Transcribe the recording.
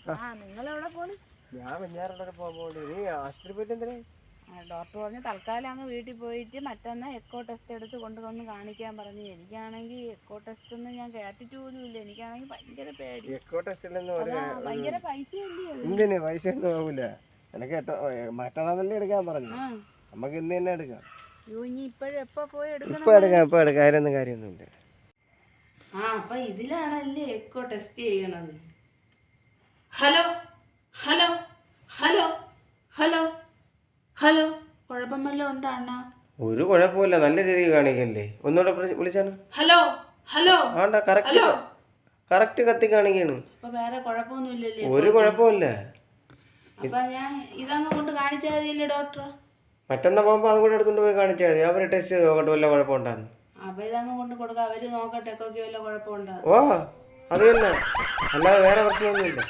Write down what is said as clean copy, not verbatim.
ഞാൻ വെഞ്ഞാറോടൊക്കെ പോകാൻ നീ ആശുപത്രി പോയിട്ട് എന്തിനാ? ഡോക്ടർ പറഞ്ഞു തൽക്കാലം അങ്ങ് വീട്ടിൽ പോയിട്ട് മറ്റന്നാ എക്കോ ടെസ്റ്റ് എടുത്ത് കൊണ്ടുവന്ന് കാണിക്കാൻ പറഞ്ഞു. എനിക്കാണെങ്കിൽ എക്കോ ടെസ്റ്റ് ഒന്നും ഞാൻ കേട്ടിട്ട് പോലും ഇല്ല. എനിക്കാണെങ്കിൽ ഭയങ്കര പേടി. എക്കോ ടെസ്റ്റ് ഭയങ്കര പൈസയല്ലേ? എന്തിന് പൈസ ഒന്നും ആവൂല. എനിക്ക് മറ്റന്നാന്നല്ലേ എടുക്കാൻ പറഞ്ഞു. നമുക്ക് ഇന്ന് തന്നെ എടുക്കാം. ഇനി ഇപ്പോഴെപ്പോ പോയി എടുക്കണം? ഇപ്പൊ എടുക്കാം. കാര്യമൊന്നുമില്ല. അപ്പൊ ഇതിലാണല്ലേ എക്കോ ടെസ്റ്റ് ചെയ്യണത്. Hello hello hello hello hello, കുഴപ്പം വല്ലതും ഉണ്ടോ അണ്ണാ? ഒരു കുഴപ്പമില്ല, നല്ല രീതിയിൽ കാണിക്കല്ലേ. ഒന്നുകൂടെ വിളിച്ചാണ്. Hello hello. കറക്റ്റ് കത്തി കാണിക്കാണ്. വേറെ കുഴപ്പമൊന്നുമില്ലല്ലേ? ഒരു കുഴപ്പമില്ല. അപ്പൊ ഞാൻ ഇതങ്ങ് കൊണ്ട് കാണിച്ചാൽ മതിയല്ലേ ഡോക്ടർ? മറ്റന്നാ പോകുമ്പോ അതും കൂടെ എടുത്തുകൊണ്ട് പോയി കാണിച്ചാൽ മതി. അവര് ടെസ്റ്റ് ചെയ്ത് നോക്കട്ടെ വല്ല കുഴപ്പമുണ്ടാന്ന്. അപ്പൊ ഇതങ്ങ് കൊണ്ട് കൊടുക്കാം, അവര് നോക്കട്ടെ ഒക്കെ വല്ല കുഴപ്പമുണ്ടോ. അത് തന്നെ, അല്ലാതെ വേറെ പ്രശ്നമൊന്നുമില്ല.